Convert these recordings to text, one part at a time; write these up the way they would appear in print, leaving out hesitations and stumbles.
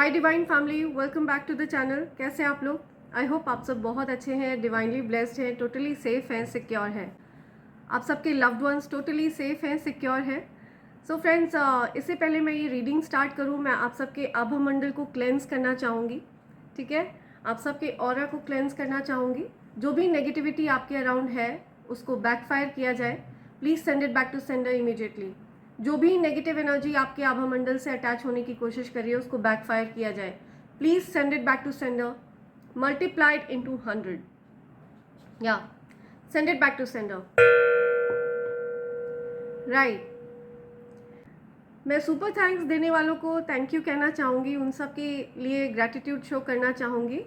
My divine family, welcome back to the channel. कैसे हैं आप लोग? आई होप आप सब बहुत अच्छे हैं, डिवाइनली ब्लेस्ड हैं, टोटली सेफ हैं, सिक्योर हैं। आप सबके लव्ड वंस टोटली सेफ हैं, सिक्योर हैं। सो फ्रेंड्स, इससे पहले मैं ये रीडिंग स्टार्ट करूँ, मैं आप सबके आभा मंडल को क्लेंस करना चाहूँगी। ठीक है, आप सबके ऑरा को क्लेंस करना चाहूँगी। जो भी नेगेटिविटी आपके अराउंड है उसको बैकफायर किया जाए। Please send it back to sender immediately. जो भी नेगेटिव एनर्जी आपके आभा मंडल से अटैच होने की कोशिश कर रही है उसको बैकफायर किया जाए। Please send it back to sender, multiplied into 100। या send it back to sender. Right, मैं सुपर थैंक्स देने वालों को थैंक यू कहना चाहूँगी, उन सब के लिए ग्रैटिट्यूड शो करना चाहूँगी।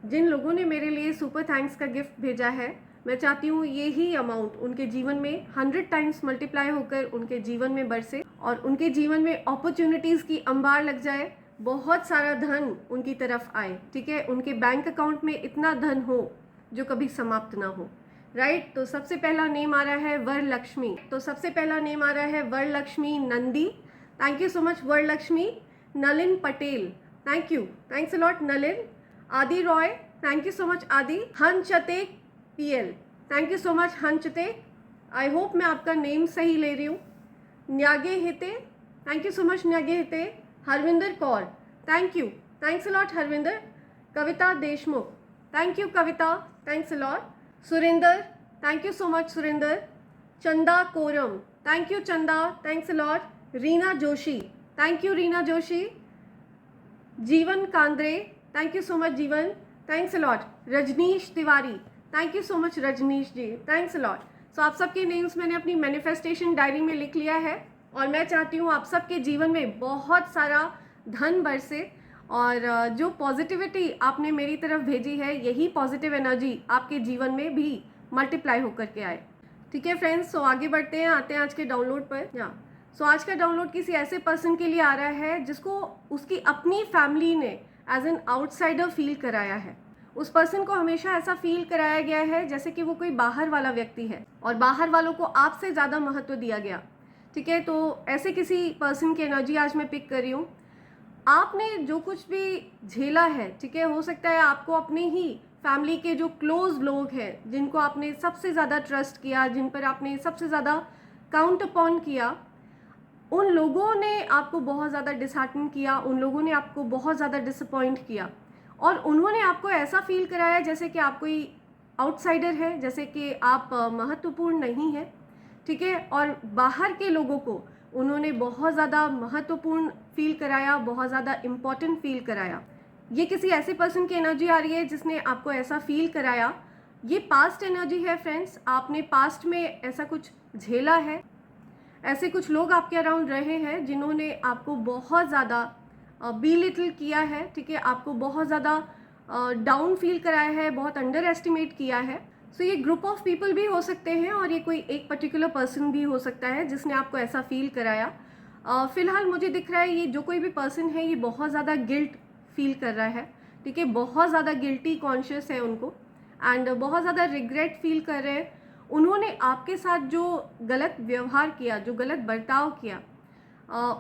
जिन लोगों ने मेरे लिए सुपर थैंक्स का गिफ्ट भेजा है, मैं चाहती हूँ ये ही अमाउंट उनके जीवन में 100 टाइम्स मल्टीप्लाई होकर उनके जीवन में बरसे और उनके जीवन में अपॉर्चुनिटीज़ की अंबार लग जाए, बहुत सारा धन उनकी तरफ आए। ठीक है, उनके बैंक अकाउंट में इतना धन हो जो कभी समाप्त ना हो। राइट, तो सबसे पहला नेम आ रहा है Varalakshmi. Nandi, thank you so much Varalakshmi. Nalin Patel, thank you, thanks a lot Nalin. Aadi Roy, thank you so much Aadi. हंचते PL, thank you so much हंचते। आई होप मैं आपका नेम सही ले रही हूँ। न्यागे हिते, थैंक यू सो मच न्यागे हिते। Harvinder Kaur, thank you, thanks a lot Harvinder. Kavita Deshmukh, thank you Kavita, thanks a lot. Surender, thank you so much Surender. Chanda Koram, thank you Chanda, thanks a lot. Reena Joshi, thank you Reena Joshi. Jeevan Kandre, thank you so much Jeevan, thanks a lot. Rajnish Tiwari, thank you so much Rajnish ji, thanks a lot. So आप सबके names मैंने अपनी manifestation diary में लिख लिया है और मैं चाहती हूँ आप सबके जीवन में बहुत सारा धन बरसे और जो पॉजिटिविटी आपने मेरी तरफ भेजी है यही पॉजिटिव एनर्जी आपके जीवन में भी मल्टीप्लाई होकर के आए। ठीक है फ्रेंड्स, सो आगे बढ़ते हैं, आते हैं आज के डाउनलोड पर। या सो आज का डाउनलोड किसी ऐसे पर्सन के लिए आ रहा है जिसको उसकी अपनी फैमिली ने एज एन आउटसाइडर फील कराया है। उस पर्सन को हमेशा ऐसा फील कराया गया है जैसे कि वो कोई बाहर वाला व्यक्ति है और बाहर वालों को आपसे ज़्यादा महत्व दिया गया। ठीक है, तो ऐसे किसी पर्सन की एनर्जी आज मैं पिक कर रही हूँ। आपने जो कुछ भी झेला है, ठीक है, हो सकता है आपको अपने ही फैमिली के जो क्लोज लोग हैं जिनको आपने सबसे ज़्यादा ट्रस्ट किया, जिन पर आपने सबसे ज़्यादा काउंट अपॉन किया, उन लोगों ने आपको बहुत ज़्यादा डिसहार्टन किया, उन लोगों ने आपको बहुत ज़्यादा डिसअपॉइंट किया और उन्होंने आपको ऐसा फील कराया जैसे कि आप कोई आउटसाइडर है, जैसे कि आप महत्वपूर्ण नहीं है। ठीक है, और बाहर के लोगों को उन्होंने बहुत ज़्यादा महत्वपूर्ण फील कराया, बहुत ज़्यादा इम्पॉर्टेंट फील कराया। ये किसी ऐसे पर्सन की एनर्जी आ रही है जिसने आपको ऐसा फील कराया। ये पास्ट एनर्जी है फ्रेंड्स, आपने पास्ट में ऐसा कुछ झेला है, ऐसे कुछ लोग आपके अराउंड रहे हैं जिन्होंने आपको बहुत ज़्यादा बिलिटल किया है। ठीक है, आपको बहुत ज़्यादा डाउन फील कराया है, बहुत अंडर एस्टिमेट किया है। सो ये ग्रुप ऑफ पीपल भी हो सकते हैं और ये कोई एक पर्टिकुलर पर्सन भी हो सकता है जिसने आपको ऐसा फील कराया। फिलहाल मुझे दिख रहा है ये जो कोई भी पर्सन है ये बहुत ज़्यादा गिल्ट फील कर रहा है। ठीक है, बहुत ज़्यादा गिल्टी कॉन्शियस है उनको एंड बहुत ज़्यादा रिग्रेट फील कर रहे हैं। उन्होंने आपके साथ जो गलत व्यवहार किया, जो गलत बर्ताव किया,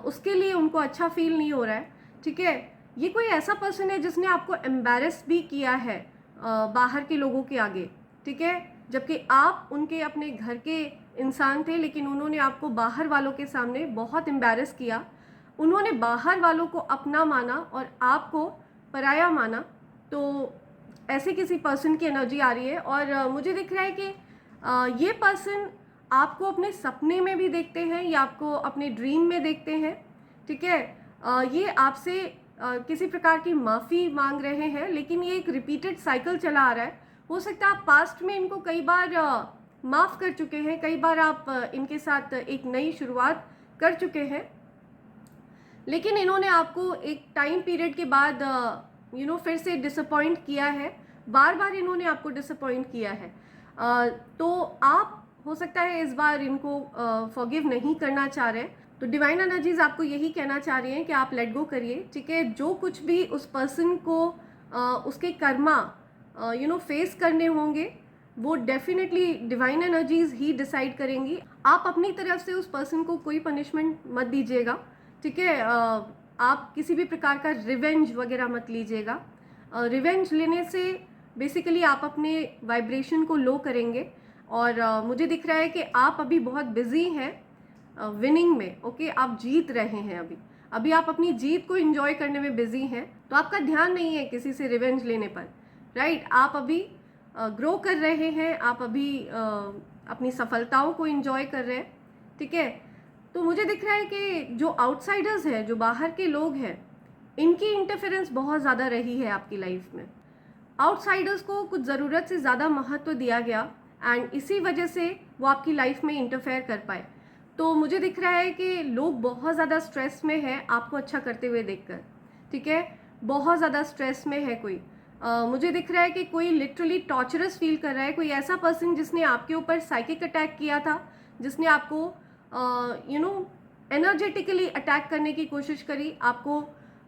उसके लिए उनको अच्छा फील नहीं हो रहा है। ठीक है, ये कोई ऐसा पर्सन है जिसने आपको एम्बैरस भी किया है बाहर के लोगों के आगे। ठीक है, जबकि आप उनके अपने घर के इंसान थे लेकिन उन्होंने आपको बाहर वालों के सामने बहुत एम्बैरस किया। उन्होंने बाहर वालों को अपना माना और आपको पराया माना। तो ऐसे किसी पर्सन की एनर्जी आ रही है और मुझे दिख रहा है कि ये पर्सन आपको अपने सपने में भी देखते हैं या आपको अपने ड्रीम में देखते हैं। ठीक है, ये आपसे किसी प्रकार की माफ़ी मांग रहे हैं लेकिन ये एक रिपीटेड साइकिल चला आ रहा है। हो सकता है आप पास्ट में इनको कई बार माफ़ कर चुके हैं, कई बार आप इनके साथ एक नई शुरुआत कर चुके हैं, लेकिन इन्होंने आपको एक टाइम पीरियड के बाद फिर से डिसअपॉइंट किया है। बार बार इन्होंने आपको डिसअपॉइंट किया है। तो आप हो सकता है इस बार इनको फॉरगिव नहीं करना चाह रहे। तो डिवाइन एनर्जीज आपको यही कहना चाह रही हैं कि आप लेट गो करिए। ठीक है, जो कुछ भी उस पर्सन को उसके कर्मा फेस करने होंगे वो डेफिनेटली डिवाइन एनर्जीज ही डिसाइड करेंगी। आप अपनी तरफ से उस पर्सन को कोई पनिशमेंट मत दीजिएगा। ठीक है, आप किसी भी प्रकार का रिवेंज वगैरह मत लीजिएगा। रिवेंज लेने से बेसिकली आप अपने वाइब्रेशन को लो करेंगे। और मुझे दिख रहा है कि आप अभी बहुत बिजी हैं विनिंग में। ओके, आप जीत रहे हैं अभी आप अपनी जीत को एंजॉय करने में बिजी हैं, तो आपका ध्यान नहीं है किसी से रिवेंज लेने पर, राइट। आप अभी ग्रो कर रहे हैं, आप अभी अपनी सफलताओं को एंजॉय कर रहे हैं, ठीक है। तो मुझे दिख रहा है कि जो आउटसाइडर्स हैं, जो बाहर के लोग हैं, इनकी इंटरफेरेंस बहुत ज़्यादा रही है आपकी लाइफ में। आउटसाइडर्स को कुछ ज़रूरत से ज़्यादा महत्व दिया गया एंड इसी वजह से वो आपकी लाइफ में इंटरफेयर कर पाए। तो मुझे दिख रहा है कि लोग बहुत ज़्यादा स्ट्रेस में है आपको अच्छा करते हुए देखकर, ठीक है। बहुत ज़्यादा स्ट्रेस में है कोई। मुझे दिख रहा है कि कोई लिटरली टॉर्चरस फील कर रहा है, कोई ऐसा पर्सन जिसने आपके ऊपर साइकिक अटैक किया था, जिसने आपको एनर्जेटिकली अटैक करने की कोशिश करी, आपको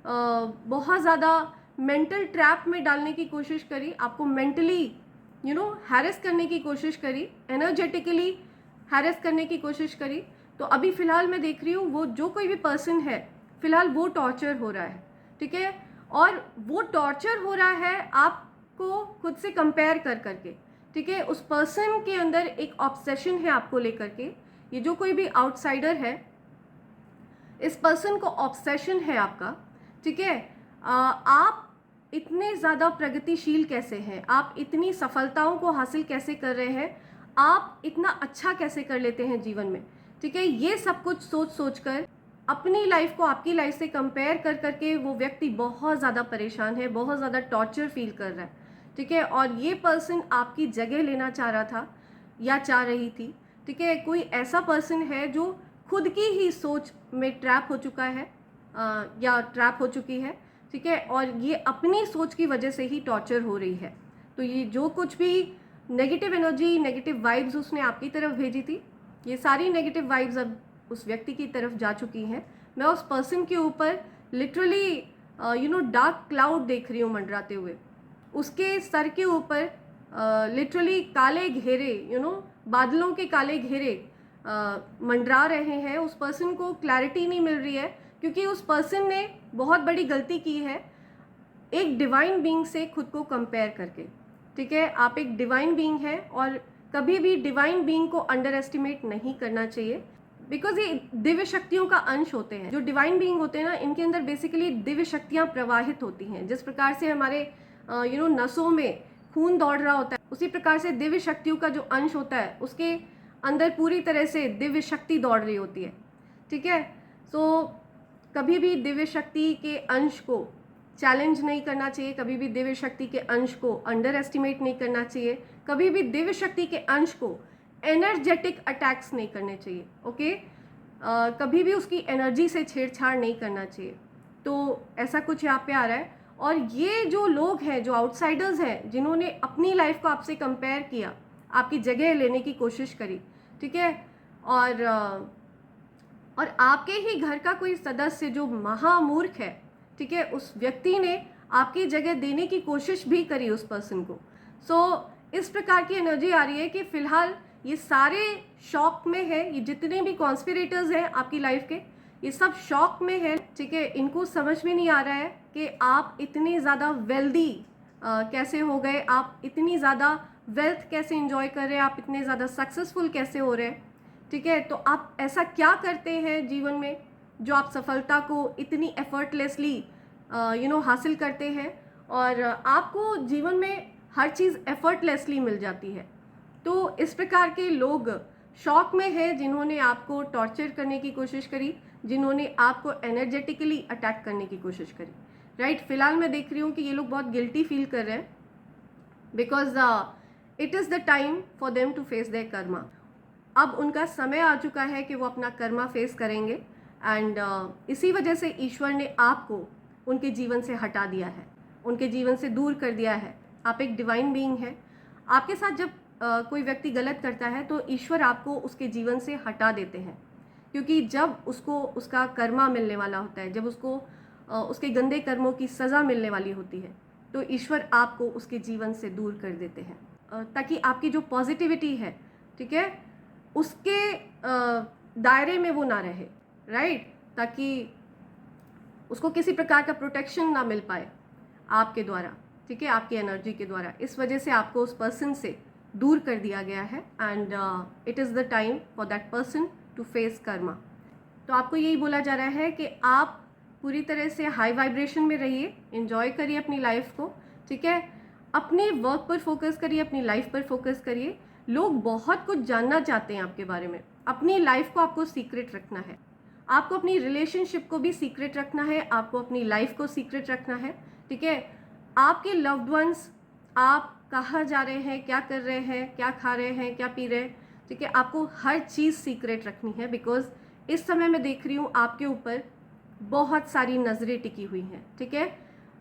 बहुत ज़्यादा मेंटल ट्रैप में डालने की कोशिश करी, आपको मेंटली हैरेस करने की कोशिश करी, एनर्जेटिकली हैरेस करने की कोशिश करी। तो अभी फ़िलहाल मैं देख रही हूँ वो जो कोई भी पर्सन है, फ़िलहाल वो टॉर्चर हो रहा है, ठीक है। और वो टॉर्चर हो रहा है आपको खुद से कंपेयर कर करके, ठीक है। उस पर्सन के अंदर एक ऑब्सेशन है आपको लेकर के। ये जो कोई भी आउटसाइडर है, इस पर्सन को ऑब्सेशन है आपका, ठीक है। आप इतने ज़्यादा प्रगतिशील कैसे हैं, आप इतनी सफलताओं को हासिल कैसे कर रहे हैं, आप इतना अच्छा कैसे कर लेते हैं जीवन में, ठीक है। ये सब कुछ सोच सोच कर अपनी लाइफ को आपकी लाइफ से कंपेयर कर करके वो व्यक्ति बहुत ज़्यादा परेशान है, बहुत ज़्यादा टॉर्चर फील कर रहा है, ठीक है। और ये पर्सन आपकी जगह लेना चाह रहा था या चाह रही थी, ठीक है। कोई ऐसा पर्सन है जो खुद की ही सोच में ट्रैप हो चुका है या ट्रैप हो चुकी है, ठीक है। और ये अपनी सोच की वजह से ही टॉर्चर हो रही है। तो ये जो कुछ भी नेगेटिव एनर्जी, नेगेटिव वाइब्स उसने आपकी तरफ भेजी थी, ये सारी नेगेटिव वाइब्स अब उस व्यक्ति की तरफ जा चुकी हैं। मैं उस पर्सन के ऊपर लिटरली डार्क क्लाउड देख रही हूँ मंडराते हुए। उसके सर के ऊपर लिटरली काले घेरे, बादलों के काले घेरे मंडरा रहे हैं। उस पर्सन को क्लैरिटी नहीं मिल रही है क्योंकि उस पर्सन ने बहुत बड़ी गलती की है एक डिवाइन बीइंग से खुद को कंपेयर करके, ठीक है। आप एक डिवाइन बीइंग है और कभी भी डिवाइन बीइंग को अंडर एस्टिमेट नहीं करना चाहिए, बिकॉज ये दिव्य शक्तियों का अंश होते हैं। जो डिवाइन बीइंग होते हैं ना, इनके अंदर बेसिकली दिव्य शक्तियाँ प्रवाहित होती हैं। जिस प्रकार से हमारे नसों में खून दौड़ रहा होता है, उसी प्रकार से दिव्य शक्तियों का जो अंश होता है उसके अंदर पूरी तरह से दिव्य शक्ति दौड़ रही होती है, ठीक है। सो कभी भी दिव्य शक्ति के अंश को चैलेंज नहीं करना चाहिए, कभी भी दिव्य शक्ति के अंश को अंडर एस्टिमेट नहीं करना चाहिए, कभी भी दिव्य शक्ति के अंश को एनर्जेटिक अटैक्स नहीं करने चाहिए, ओके। कभी भी उसकी एनर्जी से छेड़छाड़ नहीं करना चाहिए। तो ऐसा कुछ यहाँ पे आ रहा है। और ये जो लोग हैं, जो आउटसाइडर्स हैं, जिन्होंने अपनी लाइफ को आपसे कंपेयर किया, आपकी जगह लेने की कोशिश करी, ठीक है। और आपके ही घर का कोई सदस्य जो महामूर्ख है, ठीक है, उस व्यक्ति ने आपकी जगह देने की कोशिश भी करी उस पर्सन को। सो इस प्रकार की एनर्जी आ रही है कि फ़िलहाल ये सारे शॉक में है। ये जितने भी कॉन्स्पिरेटर्स हैं आपकी लाइफ के, ये सब शॉक में है, ठीक है। इनको समझ में नहीं आ रहा है कि आप इतने ज़्यादा वेल्दी कैसे हो गए, आप इतनी ज़्यादा वेल्थ कैसे एंजॉय कर रहे हैं, आप इतने ज़्यादा सक्सेसफुल कैसे हो रहे हैं, ठीक है। तो आप ऐसा क्या करते हैं जीवन में जो आप सफलता को इतनी एफर्टलेसली हासिल करते हैं, और आपको जीवन में हर चीज़ एफर्टलेसली मिल जाती है। तो इस प्रकार के लोग शॉक में है, जिन्होंने आपको टॉर्चर करने की कोशिश करी, जिन्होंने आपको एनर्जेटिकली अटैक करने की कोशिश करी, राइट। फिलहाल मैं देख रही हूँ कि ये लोग बहुत गिल्टी फील कर रहे हैं, because it is the time for them to face their karma. अब उनका समय आ चुका है कि वो अपना कर्मा फेस करेंगे। एंड इसी वजह से ईश्वर ने आपको उनके जीवन से हटा दिया है, उनके जीवन से दूर कर दिया है। आप एक डिवाइन बीइंग है। आपके साथ जब कोई व्यक्ति गलत करता है तो ईश्वर आपको उसके जीवन से हटा देते हैं, क्योंकि जब उसको उसका कर्मा मिलने वाला होता है, जब उसको उसके गंदे कर्मों की सज़ा मिलने वाली होती है, तो ईश्वर आपको उसके जीवन से दूर कर देते हैं, ताकि आपकी जो पॉजिटिविटी है, ठीक है, उसके दायरे में वो ना रहे, राइट। ताकि उसको किसी प्रकार का प्रोटेक्शन ना मिल पाए आपके द्वारा, ठीक है, आपकी एनर्जी के द्वारा, इस वजह से आपको उस पर्सन से दूर कर दिया गया है and it is the time for that person to face karma. तो आपको यही बोला जा रहा है कि आप पूरी तरह से हाई वाइब्रेशन में रहिए, एंजॉय करिए अपनी लाइफ को, ठीक है, अपने वर्क पर फोकस करिए, अपनी लाइफ पर फोकस करिए। लोग बहुत कुछ जानना चाहते हैं आपके बारे में, अपनी लाइफ को आपको सीक्रेट रखना है, आपको अपनी रिलेशनशिप को भी सीक्रेट रखना है, आपको अपनी लाइफ को सीक्रेट रखना है, ठीक है। आपके लव्ड वंस, आप कहाँ जा रहे हैं, क्या कर रहे हैं, क्या खा रहे हैं, क्या पी रहे हैं, ठीक है, आपको हर चीज़ सीक्रेट रखनी है। बिकॉज इस समय मैं देख रही हूँ आपके ऊपर बहुत सारी नज़रें टिकी हुई हैं, ठीक है,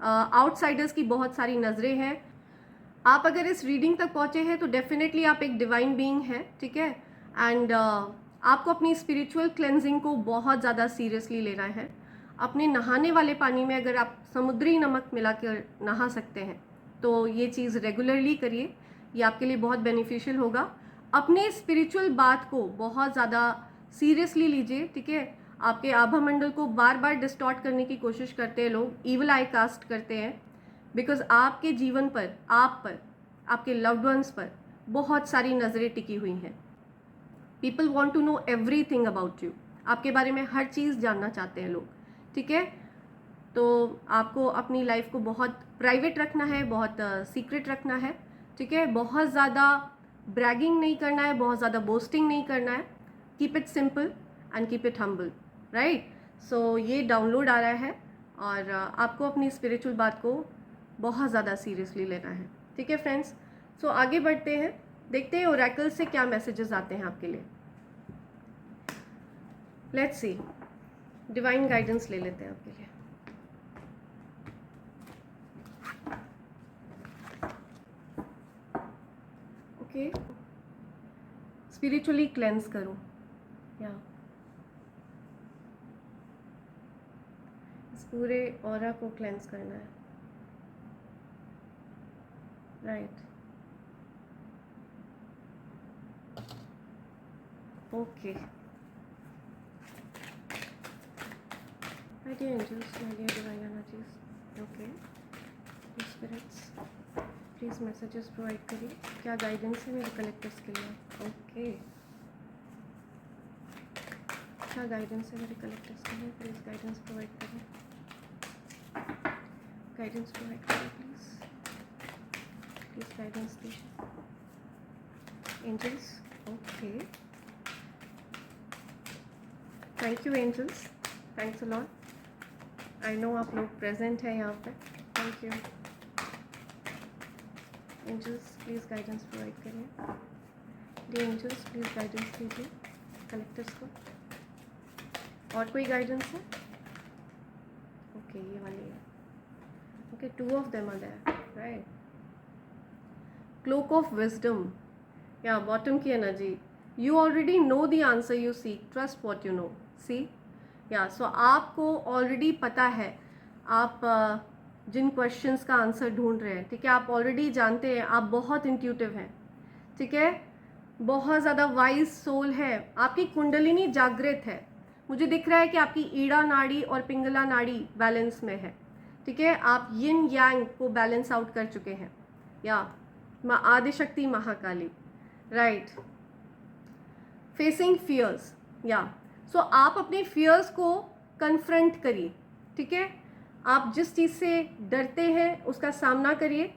आउटसाइडर्स की बहुत सारी नज़रें हैं। आप अगर इस रीडिंग तक पहुँचे हैं तो डेफिनेटली आप एक डिवाइन बीइंग हैं, ठीक है, एंड आपको अपनी स्पिरिचुअल क्लेंजिंग को बहुत ज़्यादा सीरियसली लेना है। अपने नहाने वाले पानी में अगर आप समुद्री नमक मिलाकर नहा सकते हैं तो ये चीज़ रेगुलरली करिए, ये आपके लिए बहुत बेनिफिशियल होगा। अपने स्पिरिचुअल बात को बहुत ज़्यादा सीरियसली लीजिए, ठीक है। आपके आभा मंडल को बार बार डिस्टॉर्ट करने की कोशिश करते हैं लोग, ईवल आई कास्ट करते हैं, बिकॉज आपके जीवन पर, आप पर, आपके लव्ड वंस पर बहुत सारी नज़रें टिकी हुई हैं। People want to know everything about you, आपके बारे में हर चीज़ जानना चाहते हैं लोग, ठीक है। तो आपको अपनी लाइफ को बहुत प्राइवेट रखना है, बहुत सीक्रेट रखना है, ठीक है। बहुत ज़्यादा ब्रैगिंग नहीं करना है, बहुत ज़्यादा बोस्टिंग नहीं करना है। Keep it simple and keep it humble, right. So ये डाउनलोड आ रहा है और आपको अपनी स्पिरिचुअल बात को बहुत ज़्यादा सीरियसली लेना है, ठीक है फ्रेंड्स। सो आगे बढ़ते हैं, देखते हैं ओरेकल से क्या मैसेजेस आते हैं आपके लिए। लेट्स सी, डिवाइन गाइडेंस ले लेते हैं आपके लिए। ओके, स्पिरिचुअली क्लेंस करो, या इस पूरे ऑरा को क्लेंस करना है, right. Okay, my dear angels, my dear divine energies, okay, spirits, please messages provide करिए, क्या गाइडेंस है मेरे कलेक्टर्स के लिए। ओके, क्या गाइडेंस है मेरे कलेक्टर्स के लिए, प्लीज़ गाइडेंस प्रोवाइड करें, गाइडेंस प्रोवाइड करें प्लीज़ गाइडेंस दीजिए angels. Okay, thank you angels, thanks a lot. I know आप लोग प्रेजेंट हैं यहाँ पे, thank you angels, please guidance provide करिए। डी एंजल्स प्लीज़ गाइडेंस दीजिए कलेक्टर्स को। और कोई गाइडेंस है? ओके, ये वाली है। Okay, 2 of them are there, right. Cloak of wisdom, या बॉटम की energy, you already know the answer you seek, trust what you know, see, या सो आपको ऑलरेडी पता है आप जिन क्वेश्चंस का आंसर ढूंढ रहे हैं, ठीक है, आप ऑलरेडी जानते हैं, आप बहुत इंट्यूटिव हैं, ठीक है, बहुत ज़्यादा वाइज सोल है, आपकी कुंडलिनी जागृत है। मुझे दिख रहा है कि आपकी ईड़ा नाड़ी और पिंगला नाड़ी बैलेंस में है, ठीक है, आप यिन यांग को बैलेंस आउट कर चुके हैं, या Adishakti Mahakali, right. Facing fears, या सो आप अपने फियर्स को कन्फ्रंट करिए, ठीक है, आप जिस चीज़ से डरते हैं उसका सामना करिए।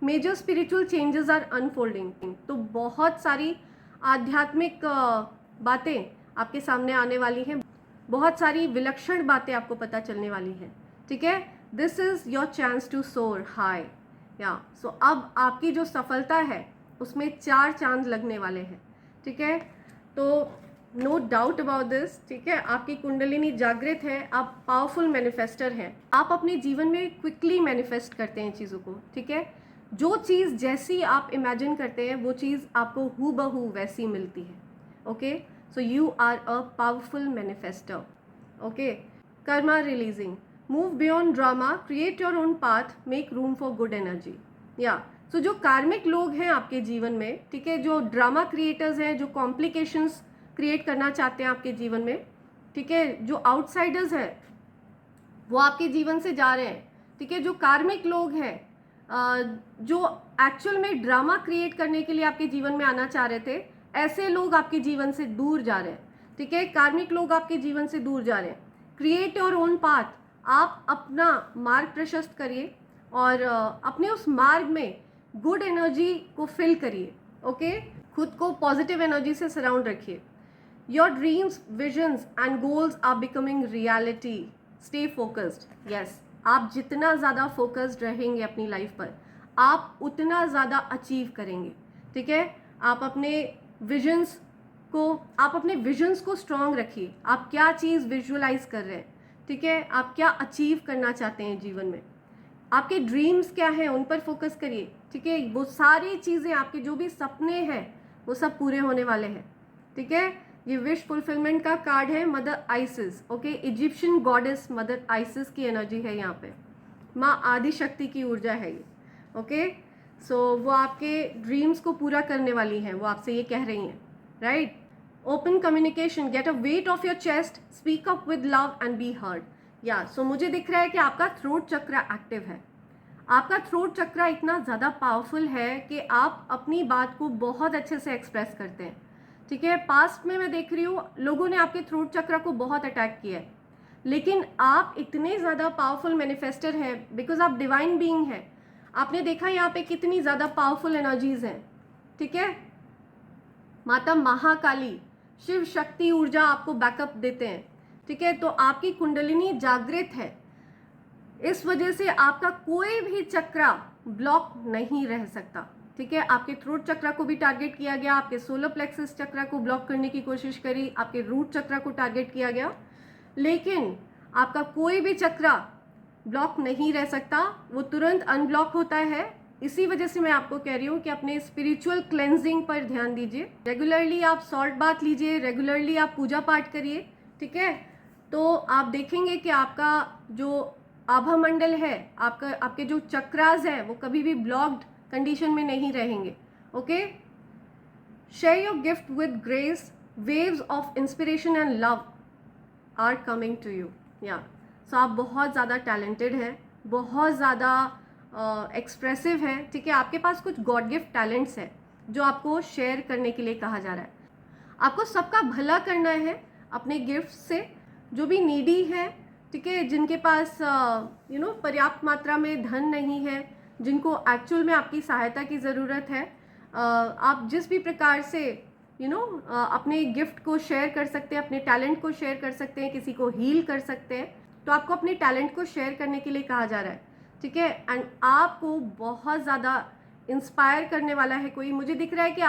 Major spiritual changes are unfolding, तो बहुत सारी आध्यात्मिक बातें आपके सामने आने वाली हैं, बहुत सारी विलक्षण बातें आपको पता चलने वाली हैं, ठीक है। This is your chance to soar high, या सो अब आपकी जो सफलता है उसमें 4 चांद लगने वाले हैं, ठीक है। तो नो डाउट अबाउट दिस, ठीक है, आपकी कुंडलिनी जागृत है, आप पावरफुल मैनिफेस्टर हैं, आप अपने जीवन में क्विकली मैनिफेस्ट करते हैं चीज़ों को, ठीक है। जो चीज़ जैसी आप इमेजिन करते हैं वो चीज़ आपको हूबहू वैसी मिलती है, okay. So you are a powerful manifester, okay. Karma releasing, move beyond drama, create your own path, make room for good energy, या सो जो कार्मिक लोग हैं आपके जीवन में, ठीक है, जो ड्रामा क्रिएटर्स हैं, जो कॉम्प्लिकेशंस क्रिएट करना चाहते हैं आपके जीवन में, ठीक है, जो आउटसाइडर्स हैं, वो आपके जीवन से जा रहे हैं, ठीक है। जो कार्मिक लोग हैं, जो एक्चुअल में ड्रामा क्रिएट करने के लिए आपके जीवन में आना चाह रहे थे, ऐसे लोग आपके जीवन से दूर जा रहे हैं, ठीक है। कार्मिक लोग आपके जीवन से दूर जा रहे हैं। क्रिएट योर ओन पाथ, आप अपना मार्ग प्रशस्त करिए और अपने उस मार्ग में गुड एनर्जी को फिल करिए, ओके। खुद को पॉजिटिव एनर्जी से सराउंड रखिए। Your dreams, visions and goals are becoming reality. Stay focused. Yes, आप जितना ज़्यादा फोकस्ड रहेंगे अपनी लाइफ पर, आप उतना ज़्यादा अचीव करेंगे, ठीक है। आप अपने विजन्स को स्ट्रॉन्ग रखिए। आप क्या चीज़ विजुअलाइज कर रहे हैं, ठीक है। आप क्या अचीव करना चाहते हैं जीवन में, आपके ड्रीम्स क्या हैं, उन पर फोकस करिए, ठीक है। वो सारी चीज़ें, आपके जो भी सपने हैं, वो सब पूरे होने वाले हैं, ठीक है। ये विश फुलफिलमेंट का कार्ड है mother ISIS, okay. Egyptian goddess mother ISIS की एनर्जी है यहाँ पे, माँ आदिशक्ति की ऊर्जा है ये, ओके। सो वो आपके ड्रीम्स को पूरा करने वाली हैं, वो आपसे ये कह रही हैं, right. Open communication, get a weight of your chest, speak up with love and be heard. या सो मुझे दिख रहा है कि आपका थ्रोट चक्र एक्टिव है। आपका थ्रोट चक्र इतना ज़्यादा पावरफुल है कि आप अपनी बात को बहुत अच्छे से एक्सप्रेस करते हैं, ठीक है। पास्ट में मैं देख रही हूँ लोगों ने आपके थ्रोट चक्र को बहुत अटैक किया है, लेकिन आप इतने ज़्यादा पावरफुल मैनिफेस्टर हैं बिकॉज आप डिवाइन बीइंग हैं। आपने देखा यहाँ पे कितनी ज़्यादा पावरफुल एनर्जीज हैं, ठीक है। माता महाकाली, शिव शक्ति ऊर्जा आपको बैकअप देते हैं, ठीक है। तो आपकी कुंडलिनी जागृत है, इस वजह से आपका कोई भी चक्र ब्लॉक नहीं रह सकता, ठीक है। आपके थ्रोट चक्र को भी टारगेट किया गया, आपके सोलर प्लेक्सस चक्र को ब्लॉक करने की कोशिश करी, आपके रूट चक्र को टारगेट किया गया, लेकिन आपका कोई भी चक्र ब्लॉक नहीं रह सकता, वो तुरंत अनब्लॉक होता है। इसी वजह से मैं आपको कह रही हूँ कि अपने स्पिरिचुअल क्लेंजिंग पर ध्यान दीजिए। रेगुलरली आप सॉल्ट बाथ लीजिए, रेगुलरली आप पूजा पाठ करिए, ठीक है। तो आप देखेंगे कि आपका जो आभा मंडल है, आपके जो चक्रास हैं, वो कभी भी ब्लॉक्ड कंडीशन में नहीं रहेंगे, okay. Share your gift with grace, waves of inspiration and love are coming to you. या सो आप बहुत ज़्यादा टैलेंटेड हैं, बहुत ज़्यादा एक्सप्रेसिव हैं, ठीक है। आपके पास कुछ गॉड गिफ्ट टैलेंट्स हैं जो आपको शेयर करने के लिए कहा जा रहा है। आपको सबका भला करना है अपने गिफ्ट से। जो भी नीडी है, ठीक है, जिनके पास पर्याप्त मात्रा में धन नहीं है, जिनको एक्चुअल में आपकी सहायता की ज़रूरत है, आप जिस भी प्रकार से अपने गिफ्ट को शेयर कर सकते हैं, अपने टैलेंट को शेयर कर सकते हैं, किसी को हील कर सकते हैं, तो आपको अपने टैलेंट को शेयर करने के लिए कहा जा रहा है, ठीक है। एंड आपको बहुत ज़्यादा इंस्पायर करने वाला है कोई। मुझे दिख रहा है कि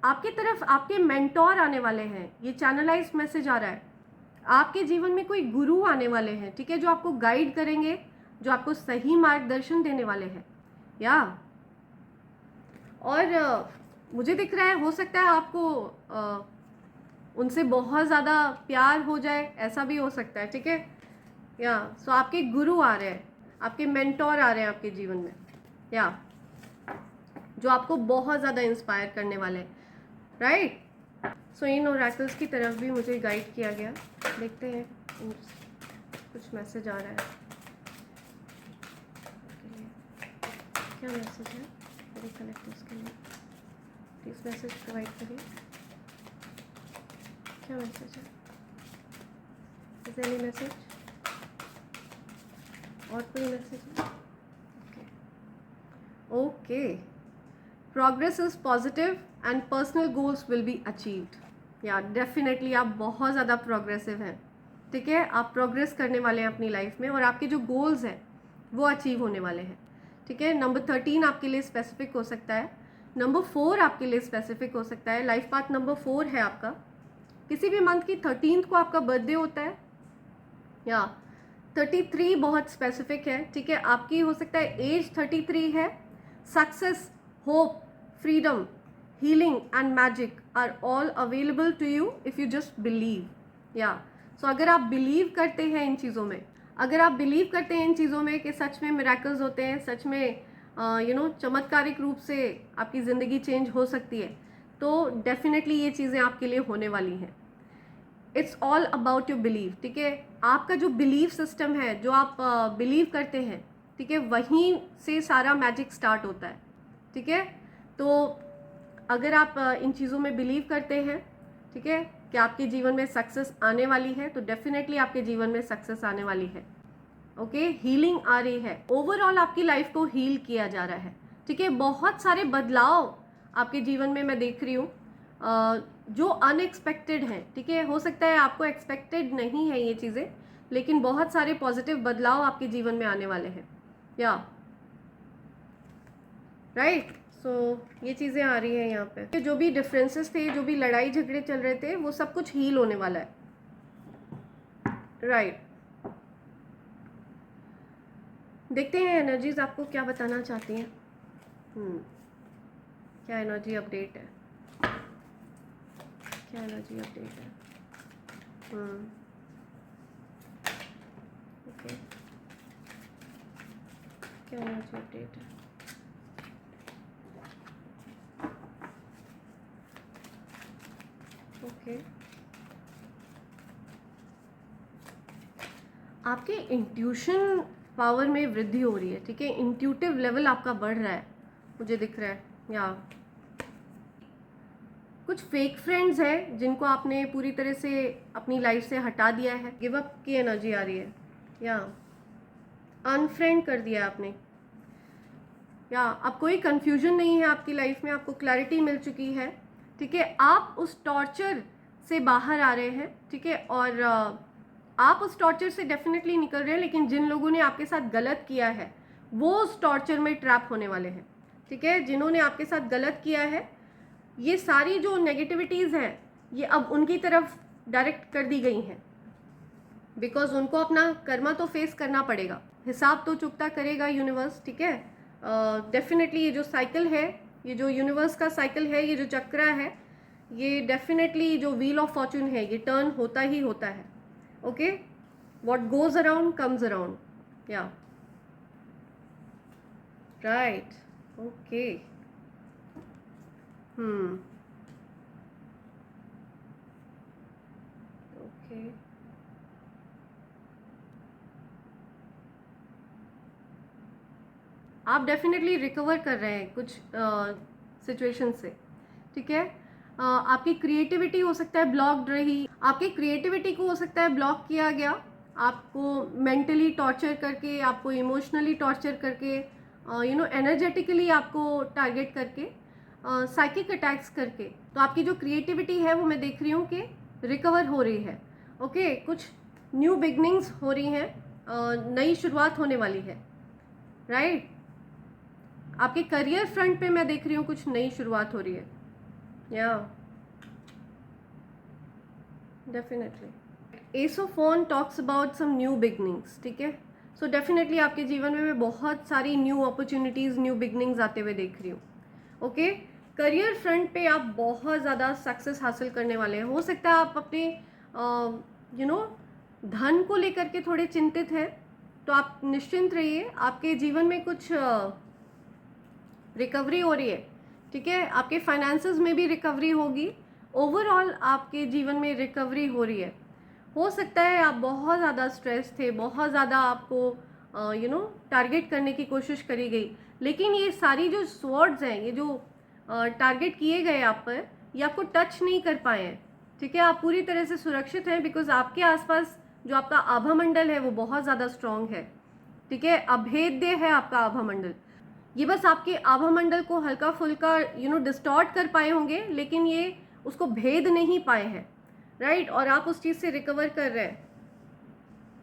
आपकी तरफ आपके मेंटोर आने वाले हैं, ये चैनलाइज्ड मैसेज आ रहा है। आपके जीवन में कोई गुरु आने वाले हैं, ठीक है, जो आपको गाइड करेंगे, जो आपको सही मार्गदर्शन देने वाले हैं। या और मुझे दिख रहा है, हो सकता है आपको उनसे बहुत ज़्यादा प्यार हो जाए, ऐसा भी हो सकता है, ठीक है। या सो आपके गुरु आ रहे हैं, आपके मेंटोर आ रहे हैं आपके जीवन में, या जो आपको बहुत ज़्यादा इंस्पायर करने वाले हैं, राइट। सो इन ओरेकल्स की तरफ भी मुझे गाइड किया गया। देखते हैं कुछ मैसेज आ रहा है, क्या मैसेज है मेरे कलेक्टर्स के लिए, प्लीज़ मैसेज प्रोवाइड करिए। क्या मैसेज है, इज एनी मैसेज, और कोई मैसेज है? Okay, progress is positive and personal goals will be achieved. या डेफिनेटली आप बहुत ज़्यादा प्रोग्रेसिव हैं, ठीक है। आप प्रोग्रेस करने वाले हैं अपनी लाइफ में, और आपके जो गोल्स हैं वो अचीव होने वाले हैं, ठीक है। नंबर 13 आपके लिए स्पेसिफिक हो सकता है, नंबर 4 आपके लिए स्पेसिफिक हो सकता है। लाइफ पाथ नंबर 4 है आपका। किसी भी मंथ की 13th को आपका बर्थडे होता है, या 33 बहुत स्पेसिफिक है, ठीक है। आपकी हो सकता है एज 33 है। Success, hope, freedom, healing and magic are all available to you if you just believe. या सो अगर आप बिलीव करते हैं इन चीज़ों में, अगर आप बिलीव करते हैं इन चीज़ों में कि सच में मिरेकल्स होते हैं, सच में चमत्कारिक रूप से आपकी ज़िंदगी चेंज हो सकती है, तो डेफिनेटली ये चीज़ें आपके लिए होने वाली हैं। It's all about your believe, ठीक है। आपका जो बिलीव सिस्टम है, जो आप बिलीव करते हैं, ठीक है, वहीं से सारा मैजिक स्टार्ट होता है, ठीक है। तो अगर आप इन चीज़ों में बिलीव करते हैं, ठीक है, कि आपके जीवन में सक्सेस आने वाली है, तो डेफिनेटली आपके जीवन में सक्सेस आने वाली है। ओके, हीलिंग आ रही है, ओवरऑल आपकी लाइफ को हील किया जा रहा है, ठीक है। बहुत सारे बदलाव आपके जीवन में मैं देख रही हूँ जो अनएक्सपेक्टेड हैं, ठीक है। हो सकता है आपको एक्सपेक्टेड नहीं है ये चीज़ें, लेकिन बहुत सारे पॉजिटिव बदलाव आपके जीवन में आने वाले हैं, या राइट। सो ये चीज़ें आ रही हैं यहाँ पे। जो भी डिफरेंसेस थे, जो भी लड़ाई झगड़े चल रहे थे, वो सब कुछ हील होने वाला है, राइट। देखते हैं एनर्जीज आपको क्या बताना चाहती हैं। क्या एनर्जी अपडेट है, क्या एनर्जी अपडेट है। ओके, क्या एनर्जी अपडेट है। ओके, आपके इंट्यूशन पावर में वृद्धि हो रही है, ठीक है। इंट्यूटिव लेवल आपका बढ़ रहा है, मुझे दिख रहा है। या कुछ फेक फ्रेंड्स हैं जिनको आपने पूरी तरह से अपनी लाइफ से हटा दिया है, गिव अप की एनर्जी आ रही है, या अनफ्रेंड कर दिया आपने, या अब कोई कंफ्यूजन नहीं है आपकी लाइफ में, आपको क्लैरिटी मिल चुकी है, ठीक है। आप उस टॉर्चर से बाहर आ रहे हैं, ठीक है, और आप उस टॉर्चर से डेफिनेटली निकल रहे हैं, लेकिन जिन लोगों ने आपके साथ गलत किया है वो उस टॉर्चर में ट्रैप होने वाले हैं, ठीक है। जिन्होंने आपके साथ गलत किया है, ये सारी जो नेगेटिविटीज़ हैं, ये अब उनकी तरफ डायरेक्ट कर दी गई हैं, बिकॉज उनको अपना कर्मा तो फेस करना पड़ेगा, हिसाब तो चुकता करेगा यूनिवर्स, ठीक है। डेफिनेटली ये जो साइकिल है, ये जो यूनिवर्स का साइकिल है, ये जो चक्रा है, ये डेफिनेटली जो व्हील ऑफ फॉर्चून है, ये टर्न होता ही होता है। Okay, what goes around comes around, या राइट। ओके, ओके, आप डेफिनेटली रिकवर कर रहे हैं कुछ सिचुएशन से, ठीक है। आपकी क्रिएटिविटी हो सकता है ब्लॉक्ड रही, आपकी क्रिएटिविटी को हो सकता है ब्लॉक किया गया, आपको मेंटली टॉर्चर करके, आपको इमोशनली टॉर्चर करके, एनर्जेटिकली आपको टारगेट करके, साइकिक अटैक्स करके। तो आपकी जो क्रिएटिविटी है वो मैं देख रही हूँ कि रिकवर हो रही है। ओके, कुछ न्यू बिगनिंग्स हो रही हैं, नई शुरुआत होने वाली है, राइट। आपके करियर फ्रंट पे मैं देख रही हूँ कुछ नई शुरुआत हो रही है, या definitely ace of one talks about some new beginnings, ठीक है। सो डेफिनेटली आपके जीवन में मैं बहुत सारी न्यू अपॉर्चुनिटीज़, न्यू बिगनिंग्स आते हुए देख रही हूँ। ओके, करियर फ्रंट पे आप बहुत ज़्यादा सक्सेस हासिल करने वाले हैं। हो सकता है आप अपने धन को लेकर के थोड़े चिंतित हैं, तो आप निश्चिंत रहिए, आपके जीवन में कुछ रिकवरी हो रही है, ठीक है। आपके फाइनेंसेस में भी रिकवरी होगी, ओवरऑल आपके जीवन में रिकवरी हो रही है। हो सकता है आप बहुत ज़्यादा स्ट्रेस थे, बहुत ज़्यादा आपको टारगेट करने की कोशिश करी गई, लेकिन ये सारी जो स्वॉर्ड्स हैं, ये जो टारगेट किए गए आप पर, ये आपको टच नहीं कर पाए हैं, ठीक है। आप पूरी तरह से सुरक्षित हैं, बिकॉज आपके आसपास जो आपका आभा मंडल है वो बहुत ज़्यादा स्ट्रॉन्ग है, ठीक है। अभेद्य है आपका आभा मंडल। ये बस आपके आभा मंडल को हल्का फुल्का डिस्टॉर्ट कर पाए होंगे, लेकिन ये उसको भेद नहीं पाए हैं, राइट। और आप उस चीज़ से रिकवर कर रहे हैं,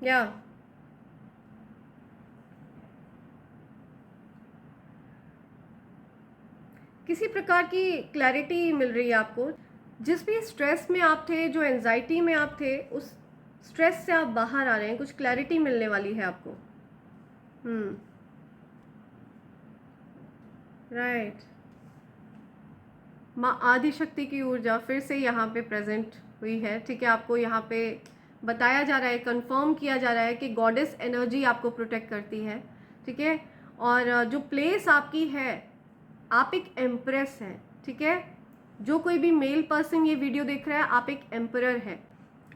या किसी प्रकार की क्लैरिटी मिल रही है आपको। जिस भी स्ट्रेस में आप थे, जो एंजाइटी में आप थे, उस स्ट्रेस से आप बाहर आ रहे हैं, कुछ क्लैरिटी मिलने वाली है आपको। राइट, माँ आदिशक्ति की ऊर्जा फिर से यहाँ पे प्रेजेंट हुई है, ठीक है। आपको यहाँ पे बताया जा रहा है, कंफर्म किया जा रहा है कि गॉडेस एनर्जी आपको प्रोटेक्ट करती है, ठीक है। और जो प्लेस आपकी है, आप एक एम्प्रेस हैं, ठीक है। जो कोई भी मेल पर्सन ये वीडियो देख रहा है, आप एक एम्परर है,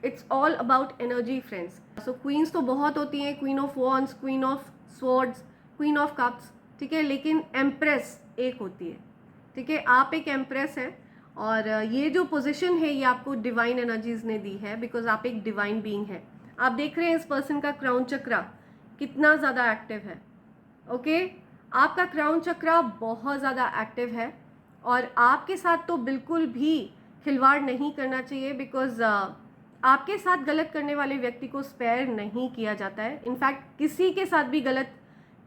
it's all about energy friends. So queens तो बहुत होती हैं, queen of wands, queen of swords, queen of cups, ठीक है, लेकिन एम्प्रेस एक होती है, ठीक है, आप एक एम्प्रेस हैं। और ये जो पोजीशन है ये आपको डिवाइन एनर्जीज ने दी है, बिकॉज आप एक डिवाइन बीइंग है। आप देख रहे हैं इस पर्सन का क्राउन चक्रा कितना ज़्यादा एक्टिव है, ओके आपका क्राउन चक्रा बहुत ज़्यादा एक्टिव है और आपके साथ तो बिल्कुल भी खिलवाड़ नहीं करना चाहिए, बिकॉज आपके साथ गलत करने वाले व्यक्ति को स्पेयर नहीं किया जाता है। इनफैक्ट किसी के साथ भी गलत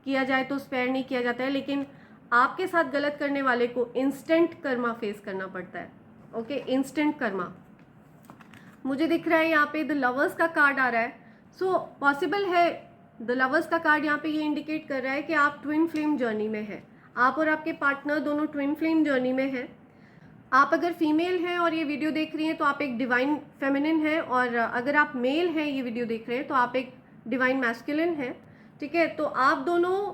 किया जाए तो स्पेयर नहीं किया जाता है, लेकिन आपके साथ गलत करने वाले को इंस्टेंट कर्मा फेस करना पड़ता है, ओके इंस्टेंट कर्मा। मुझे दिख रहा है यहाँ पे द लवर्स का कार्ड आ रहा है। सो पॉसिबल है द लवर्स का कार्ड यहाँ पे ये इंडिकेट कर रहा है कि आप ट्विन फ्लेम जर्नी में हैं, आप और आपके पार्टनर दोनों ट्विन फ्लेम जर्नी में हैं। आप अगर फीमेल हैं और ये वीडियो देख रही हैं तो आप एक डिवाइन फेमिनिन हैं, और अगर आप मेल हैं ये वीडियो देख रहे हैं तो आप एक डिवाइन मैस्कुलिन हैं, ठीक है। तो आप दोनों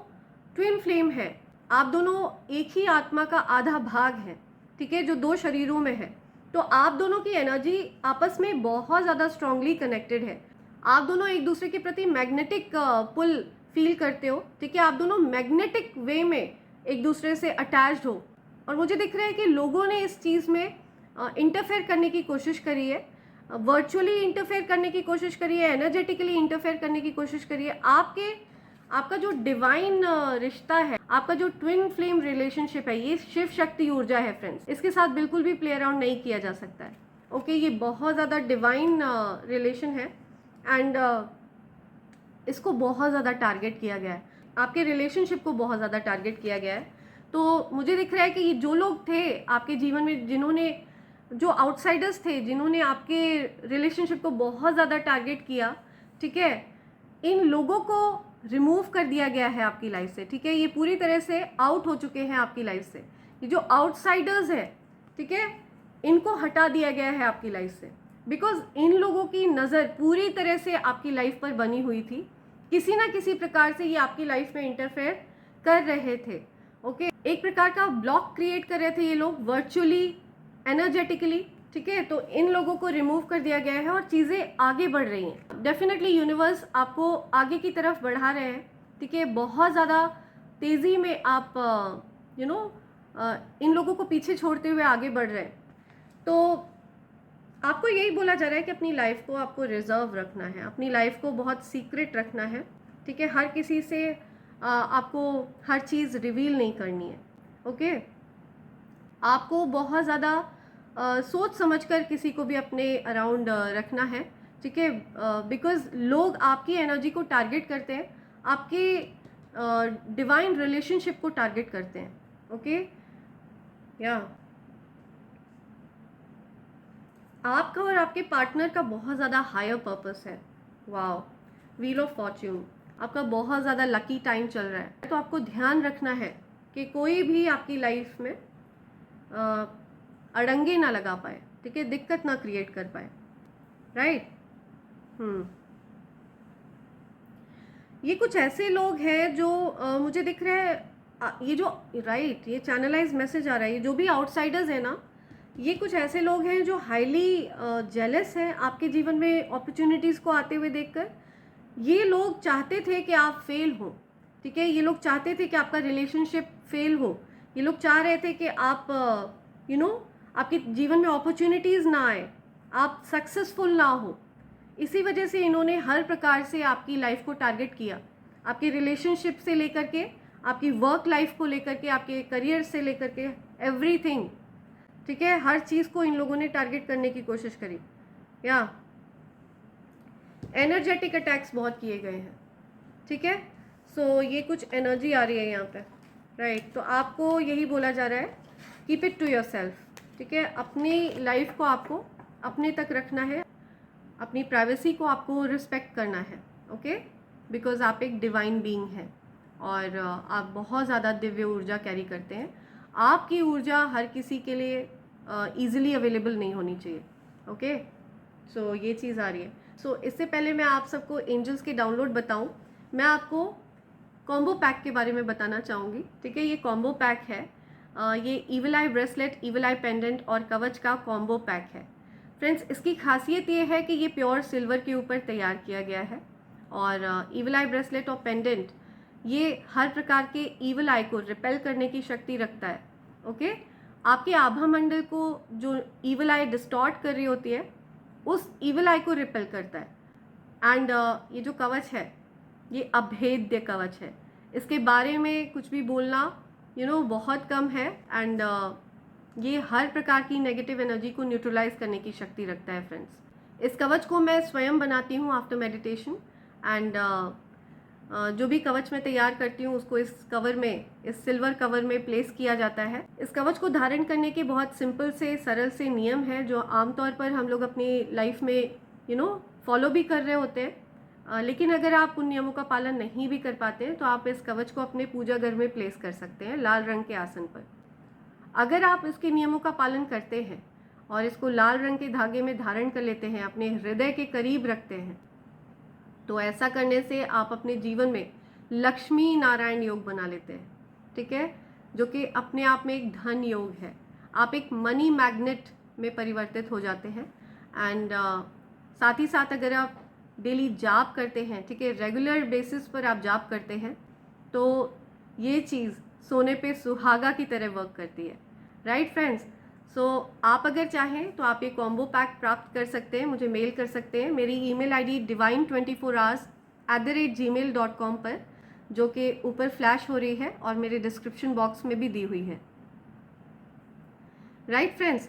ट्विन फ्लेम हैं, आप दोनों एक ही आत्मा का आधा भाग हैं, ठीक है, जो दो शरीरों में है। तो आप दोनों की एनर्जी आपस में बहुत ज़्यादा स्ट्रांगली कनेक्टेड है। आप दोनों एक दूसरे के प्रति मैग्नेटिक पुल फील करते हो, ठीक है, आप दोनों मैग्नेटिक वे में एक दूसरे से अटैच्ड हो। और मुझे दिख रहा है कि लोगों ने इस चीज़ में इंटरफेयर करने की कोशिश करी है, वर्चुअली इंटरफेयर करने की कोशिश करी है, एनर्जेटिकली इंटरफेयर करने की कोशिश करी है। आपका जो डिवाइन रिश्ता है, आपका जो ट्विन फ्लेम रिलेशनशिप है, ये शिव शक्ति ऊर्जा है फ्रेंड्स, इसके साथ बिल्कुल भी प्ले अराउंड नहीं किया जा सकता है, ओके ये बहुत ज़्यादा डिवाइन रिलेशन है एंड इसको बहुत ज़्यादा टारगेट किया गया है, आपके रिलेशनशिप को बहुत ज़्यादा टारगेट किया गया है। तो मुझे दिख रहा है कि ये जो लोग थे आपके जीवन में, जिन्होंने, जो आउटसाइडर्स थे, जिन्होंने आपके रिलेशनशिप को बहुत ज़्यादा टारगेट किया, ठीक है, इन लोगों को रिमूव कर दिया गया है आपकी लाइफ से, ठीक है, ये पूरी तरह से आउट हो चुके हैं आपकी लाइफ से। ये जो आउटसाइडर्स है, ठीक है, इनको हटा दिया गया है आपकी लाइफ से, बिकॉज इन लोगों की नज़र पूरी तरह से आपकी लाइफ पर बनी हुई थी, किसी ना किसी प्रकार से ये आपकी लाइफ में इंटरफेयर कर रहे थे, ओके एक प्रकार का ब्लॉक क्रिएट कर रहे थे ये लोग वर्चुअली, एनर्जेटिकली, ठीक है। तो इन लोगों को रिमूव कर दिया गया है और चीज़ें आगे बढ़ रही हैं। डेफिनेटली यूनिवर्स आपको आगे की तरफ बढ़ा रहे हैं, ठीक है, बहुत ज़्यादा तेज़ी में आप इन लोगों को पीछे छोड़ते हुए आगे बढ़ रहे हैं। तो आपको यही बोला जा रहा है कि अपनी लाइफ को आपको रिजर्व रखना है, अपनी लाइफ को बहुत सीक्रेट रखना है, ठीक है, हर किसी से आपको हर चीज़ रिवील नहीं करनी है, ओके आपको बहुत ज़्यादा सोच समझकर किसी को भी अपने अराउंड रखना है, ठीक है, बिकॉज लोग आपकी एनर्जी को टारगेट करते हैं, आपके डिवाइन रिलेशनशिप को टारगेट करते हैं, ओके या आपका और आपके पार्टनर का बहुत ज़्यादा हायर पर्पस है। वाओ, व्हील ऑफ फॉर्च्यून, आपका बहुत ज़्यादा लकी टाइम चल रहा है। तो आपको ध्यान रखना है कि कोई भी आपकी लाइफ में अड़ंगे ना लगा पाए, ठीक है, दिक्कत ना क्रिएट कर पाए, राइट। ये कुछ ऐसे लोग हैं जो मुझे दिख रहा है ये जो राइट ये चैनलाइज मैसेज आ रहा है, ये जो भी आउटसाइडर्स है ना, ये कुछ ऐसे लोग हैं जो हाईली जेलस हैं आपके जीवन में अपॉर्चुनिटीज़ को आते हुए देखकर। ये लोग चाहते थे कि आप फेल हो, ठीक है, ये लोग चाहते थे कि आपका रिलेशनशिप फेल हो, ये लोग चाह रहे थे कि आप आपके जीवन में अपॉर्चुनिटीज़ ना आए, आप सक्सेसफुल ना हो। इसी वजह से इन्होंने हर प्रकार से आपकी लाइफ को टारगेट किया, आपके रिलेशनशिप से लेकर के, आपकी वर्क लाइफ को लेकर के, आपके करियर से लेकर के, एवरीथिंग, ठीक है, हर चीज़ को इन लोगों ने टारगेट करने की कोशिश करी। या एनर्जेटिक अटैक्स बहुत किए गए हैं, ठीक है। सो ये कुछ एनर्जी आ रही है यहाँ पे, राइट। तो आपको यही बोला जा रहा है, keep it to yourself, ठीक है, अपनी लाइफ को आपको अपने तक रखना है, अपनी प्राइवेसी को आपको रिस्पेक्ट करना है, ओके, बिकॉज आप एक डिवाइन बीइंग हैं और आप बहुत ज़्यादा दिव्य ऊर्जा कैरी करते हैं। आपकी ऊर्जा हर किसी के लिए ईजिली अवेलेबल नहीं होनी चाहिए, ओके। सो ये चीज़ आ रही है। सो इससे पहले मैं आप सबको एंजल्स के डाउनलोड बताऊं, मैं आपको कॉम्बो पैक के बारे में बताना चाहूँगी, ठीक है। ये कॉम्बो पैक है, ये ईविल आई ब्रेसलेट, ईविल आई पेंडेंट और कवच का कॉम्बो पैक है। फ्रेंड्स, इसकी खासियत ये है कि ये प्योर सिल्वर के ऊपर तैयार किया गया है और ईवल आई ब्रेसलेट और पेंडेंट ये हर प्रकार के ईवल आई को रिपेल करने की शक्ति रखता है। ओके, आपके आभा मंडल को जो ईवल आई डिस्टॉर्ट कर रही होती है उस ईवल आई को रिपेल करता है। एंड ये जो कवच है ये अभेद्य कवच है, इसके बारे में कुछ भी बोलना बहुत कम है। एंड ये हर प्रकार की नेगेटिव एनर्जी को न्यूट्रलाइज करने की शक्ति रखता है। फ्रेंड्स, इस कवच को मैं स्वयं बनाती हूँ आफ्टर मेडिटेशन एंड जो भी कवच मैं तैयार करती हूँ उसको इस कवर में, इस सिल्वर कवर में प्लेस किया जाता है। इस कवच को धारण करने के बहुत सिंपल से सरल से नियम है जो आमतौर पर हम लोग अपनी लाइफ में फॉलो भी कर रहे होते हैं, लेकिन अगर आप उन नियमों का पालन नहीं भी कर पाते हैं तो आप इस कवच को अपने पूजा घर में प्लेस कर सकते हैं लाल रंग के आसन पर। अगर आप इसके नियमों का पालन करते हैं और इसको लाल रंग के धागे में धारण कर लेते हैं, अपने हृदय के करीब रखते हैं, तो ऐसा करने से आप अपने जीवन में लक्ष्मी नारायण योग बना लेते हैं। ठीक है, जो कि अपने आप में एक धन योग है। आप एक मनी मैग्नेट में परिवर्तित हो जाते हैं। एंड साथ ही साथ अगर आप डेली जाप करते हैं, ठीक है, रेगुलर बेसिस पर आप जाप करते हैं, तो ये चीज़ सोने पे सुहागा की तरह वर्क करती है। राइट फ्रेंड्स, सो आप अगर चाहें तो आप ये कॉम्बो पैक प्राप्त कर सकते हैं, मुझे मेल कर सकते हैं। मेरी ईमेल आईडी divine24hours@gmail.com पर, जो कि ऊपर फ्लैश हो रही है और मेरे डिस्क्रिप्शन बॉक्स में भी दी हुई है। राइट फ्रेंड्स,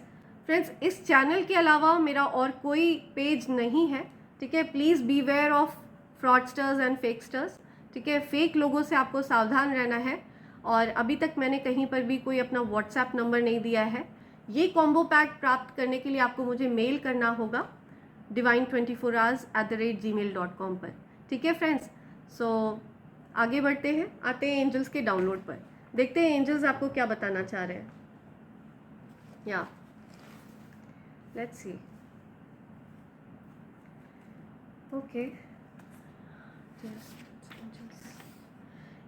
इस चैनल के अलावा मेरा और कोई पेज नहीं है। ठीक है, please beware of fraudsters and fakesters. ठीक है, फेक लोगों से आपको सावधान रहना है। और अभी तक मैंने कहीं पर भी कोई अपना व्हाट्सएप नंबर नहीं दिया है। ये कॉम्बो पैक प्राप्त करने के लिए आपको मुझे मेल करना होगा divine24hours@gmail.com पर। ठीक है फ्रेंड्स, सो आगे बढ़ते हैं, आते हैं एंजल्स के डाउनलोड पर। देखते हैं एंजल्स आपको क्या बताना चाह रहे हैं। या लेट्स सी। ओके,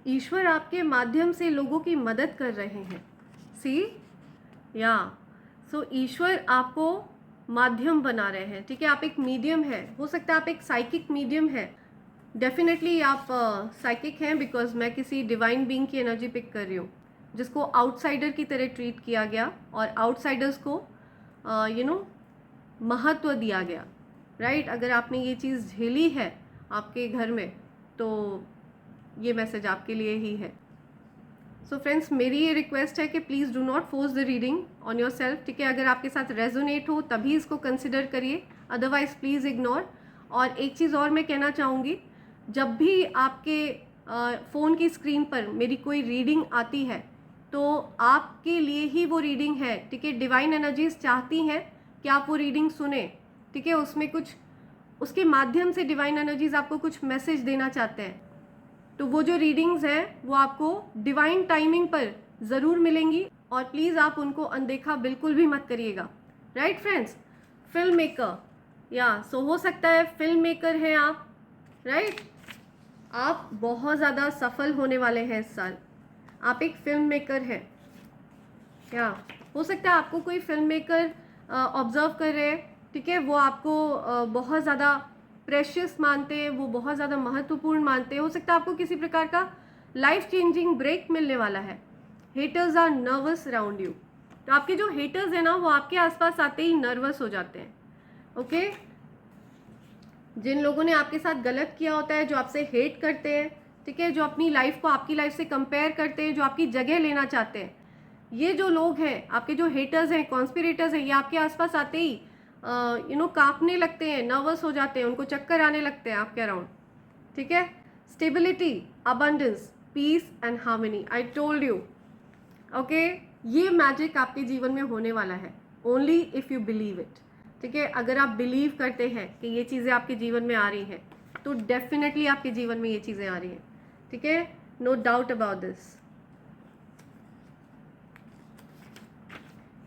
ईश्वर आपके माध्यम से लोगों की मदद कर रहे हैं। सी, या सो ईश्वर आपको माध्यम बना रहे हैं। ठीक है, आप एक मीडियम है, हो सकता है आप एक साइकिक मीडियम है। डेफिनेटली आप साइकिक हैं, बिकॉज मैं किसी डिवाइन बीइंग की एनर्जी पिक कर रही हूँ जिसको आउटसाइडर की तरह ट्रीट किया गया और आउटसाइडर्स को महत्व दिया गया। राइट, अगर आपने ये चीज़ झेली है आपके घर में तो ये मैसेज आपके लिए ही है। सो फ्रेंड्स, मेरी ये रिक्वेस्ट है कि please do not force the reading on your self. ठीक है, अगर आपके साथ रेजोनेट हो तभी इसको कंसिडर करिए, अदरवाइज प्लीज़ इग्नोर। और एक चीज़ और मैं कहना चाहूँगी, जब भी आपके फ़ोन की स्क्रीन पर मेरी कोई रीडिंग आती है तो आपके लिए ही वो रीडिंग है। ठीक है, डिवाइन एनर्जीज चाहती हैं कि आप वो रीडिंग सुने। ठीक है, उसमें कुछ, उसके माध्यम से डिवाइन एनर्जीज आपको कुछ मैसेज देना चाहते हैं। तो वो जो रीडिंग्स हैं वो आपको डिवाइन टाइमिंग पर ज़रूर मिलेंगी और प्लीज़ आप उनको अनदेखा बिल्कुल भी मत करिएगा। राइट फ्रेंड्स, फिल्म मेकर, या सो हो सकता है फिल्म मेकर हैं आप। राइट, आप बहुत ज़्यादा सफल होने वाले हैं इस साल। आप एक फिल्म मेकर हैं, या हो सकता है आपको कोई फिल्म मेकर ऑब्जर्व कर रहे हैं। ठीक है, वो आपको बहुत ज़्यादा प्रेशियस मानते हैं, वो बहुत ज़्यादा महत्वपूर्ण मानते हैं। हो सकता है आपको किसी प्रकार का लाइफ चेंजिंग ब्रेक मिलने वाला है। Haters are nervous around you, तो आपके जो हेटर्स हैं ना वो आपके आसपास आते ही नर्वस हो जाते हैं। ओके, जिन लोगों ने आपके साथ गलत किया होता है, जो आपसे हेट करते हैं, ठीक है, जो अपनी लाइफ को आपकी लाइफ से कंपेयर करते हैं, जो आपकी जगह लेना चाहते हैं, ये जो लोग हैं, आपके जो हेटर्स हैं, कॉन्स्पिरेटर्स हैं, ये आपके आसपास आते ही कांपने लगते हैं, नर्वस हो जाते हैं, उनको चक्कर आने लगते हैं आपके अराउंड। ठीक है, stability, abundance, peace and harmony, I told you. Okay, ये मैजिक आपके जीवन में होने वाला है, only if you believe it. ठीक है, अगर आप बिलीव करते हैं कि ये चीज़ें आपके जीवन में आ रही हैं तो डेफिनेटली आपके जीवन में ये चीज़ें आ रही हैं। ठीक है, नो डाउट अबाउट दिस।